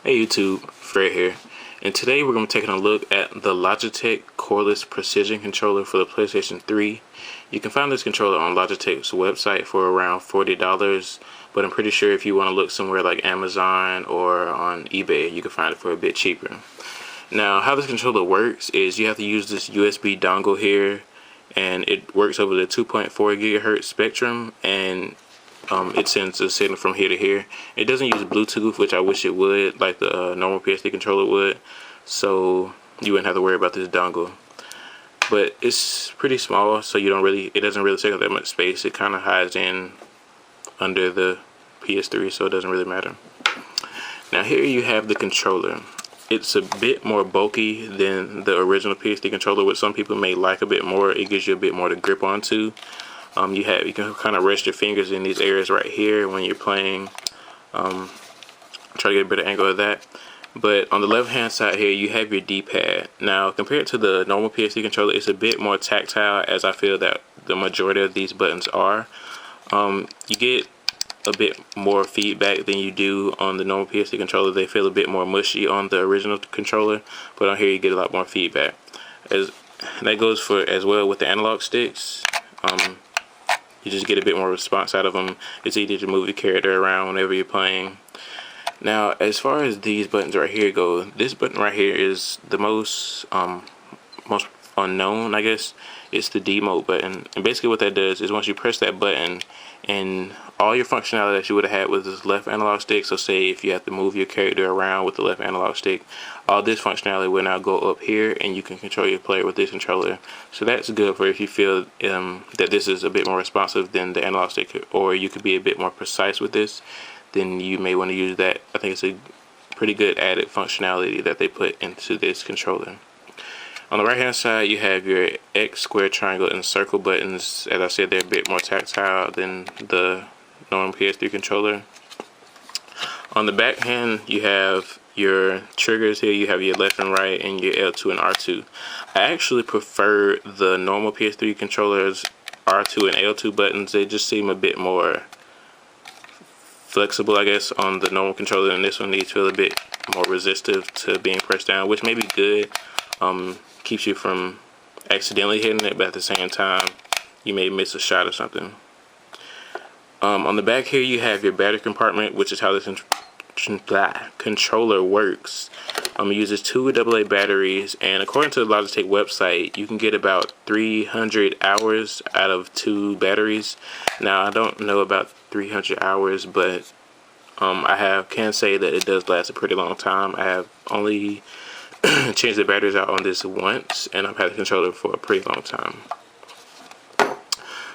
Hey YouTube, Fred here, and today we're going to be taking a look at the Logitech Cordless Precision Controller for the PlayStation 3. You can find this controller on Logitech's website for around $40, but I'm pretty sure if you want to look somewhere like Amazon or on eBay, you can find it for a bit cheaper. Now, how this controller works is you have to use this USB dongle here, and it works over the 2.4 gigahertz spectrum, and it sends a signal from here to here. It doesn't use Bluetooth, which I wish it would, like the normal PSD controller would, so you wouldn't have to worry about this dongle. But it's pretty small, so it doesn't really take up that much space. It kind of hides in under the PS3, so it doesn't really matter. Now here you have the controller. It's a bit more bulky than the original PSD controller, which some people may like a bit more. It gives you a bit more to grip onto. You can kind of rest your fingers in these areas right here when you're playing. Try to get a better angle of that. But on the left hand side here, you have your D-pad. Now, compared to the normal PSD controller, it's a bit more tactile, as I feel that the majority of these buttons are. You get a bit more feedback than you do on the normal PSD controller. They feel a bit more mushy on the original controller, but on here you get a lot more feedback. That goes for as well with the analog sticks. You just get a bit more response out of them. It's easy to move the character around whenever you're playing. Now, as far as these buttons right here go, this button right here is the most unknown, I guess. It's the D mode button, and basically what that does is once you press that button, and all your functionality that you would have had with this left analog stick, so say if you have to move your character around with the left analog stick, all this functionality will now go up here, and you can control your player with this controller. So that's good for if you feel that this is a bit more responsive than the analog stick, or you could be a bit more precise with this, then you may want to use that. I think it's a pretty good added functionality that they put into this controller. On the right hand side, you have your X, square, triangle, and circle buttons. As I said, they're a bit more tactile than the normal PS3 controller. On the back hand, you have your triggers here. You have your left and right, and your L2 and R2. I actually prefer the normal PS3 controller's R2 and L2 buttons. They just seem a bit more flexible, I guess, on the normal controller, and this one needs to feel a bit more resistive to being pressed down, which may be good. Keeps you from accidentally hitting it, but at the same time you may miss a shot or something. On the back here you have your battery compartment, which is how this controller works. It uses two AA batteries, and according to the Logitech website, you can get about 300 hours out of two batteries. Now, I don't know about 300 hours, but I can say that it does last a pretty long time. I have only changed the batteries out on this once, and I've had the controller for a pretty long time.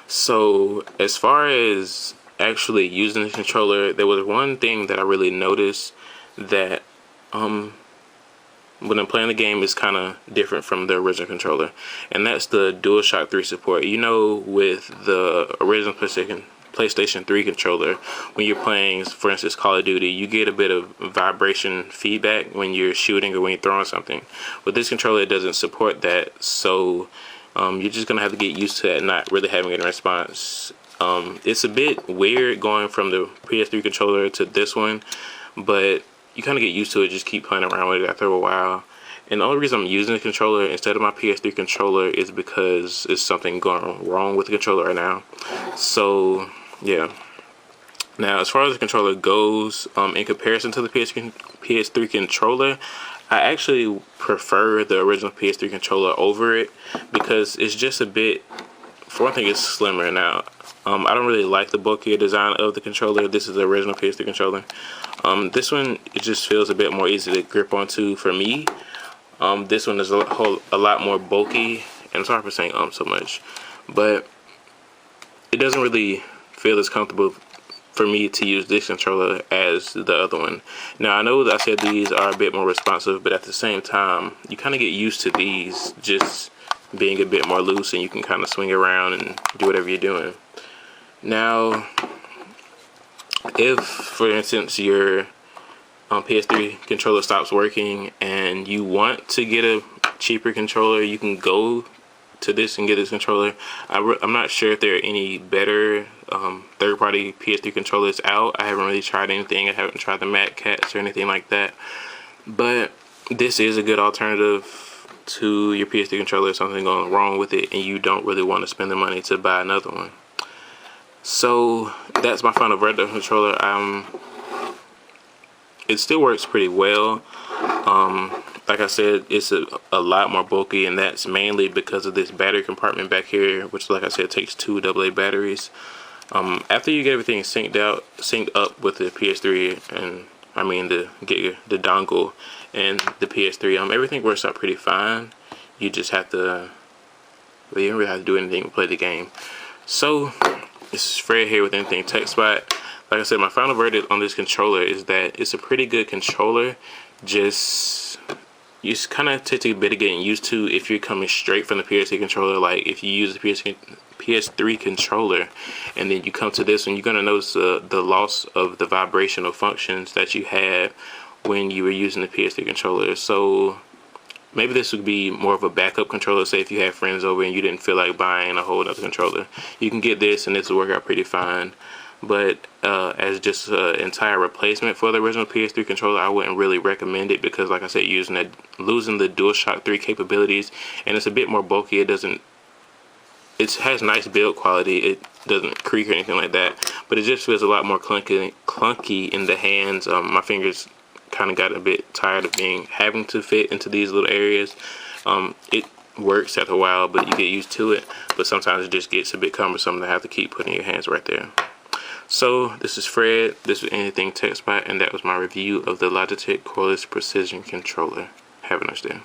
So as far as actually using the controller, there was one thing that I really noticed that when I'm playing the game is kind of different from the original controller, and that's the DualShock 3 support. You know, with the original PlayStation 3 controller, when you're playing, for instance, Call of Duty, you get a bit of vibration feedback when you're shooting or when you're throwing something. With this controller, it doesn't support that, so you're just going to have to get used to it, not really having a response. It's a bit weird going from the PS3 controller to this one, but you kind of get used to it, just keep playing around with it after a while. And the only reason I'm using the controller instead of my PS3 controller is because it's something going wrong with the controller right now. So yeah. Now, as far as the controller goes, in comparison to the PS3 controller, I actually prefer the original PS3 controller over it because it's just a bit, for one thing, it's slimmer. Now, I don't really like the bulkier design of the controller. This is the original PS3 controller. This one, it just feels a bit more easy to grip onto for me. This one is a lot more bulky, and sorry for saying so much, but it doesn't really feel as comfortable for me to use this controller as the other one. Now, I know that I said these are a bit more responsive, but at the same time, you kind of get used to these just being a bit more loose, and you can kind of swing around and do whatever you're doing. Now, if, for instance, your PS3 controller stops working and you want to get a cheaper controller, you can go to this and get this controller. I'm not sure if there are any better third-party PS3 controllers out. I haven't really tried anything. I haven't tried the Mad Cats or anything like that. But this is a good alternative to your PS3 controller if something going wrong with it and you don't really want to spend the money to buy another one. So that's my final verdict of the controller. It still works pretty well. Like I said, it's a lot more bulky, and that's mainly because of this battery compartment back here, which, like I said, takes 2 AA batteries. After you get everything synced up with the PS3, and I mean the dongle and the PS3, everything works out pretty fine. You just have to, well, you don't really have to do anything to play the game. So this is Fred here with Anything Tech Spot. Like I said, my final verdict on this controller is that it's a pretty good controller. You just kind of take a bit of getting used to if you're coming straight from the PS3 controller. Like if you use the PS3 controller and then you come to this one, you're gonna notice the loss of the vibrational functions that you had when you were using the PS3 controller. So maybe this would be more of a backup controller. Say if you had friends over and you didn't feel like buying a whole other controller, you can get this and this will work out pretty fine. But as just an entire replacement for the original PS3 controller, I wouldn't really recommend it because, like I said, losing the DualShock 3 capabilities, and it's a bit more bulky. It has nice build quality. It doesn't creak or anything like that, but it just feels a lot more clunky in the hands. My fingers kind of got a bit tired of having to fit into these little areas. It works after a while, but you get used to it. But sometimes it just gets a bit cumbersome to have to keep putting your hands right there. So this is Fred, this is Anything Tech Spot, and that was my review of the Logitech Cordless Precision Controller. Have a nice day.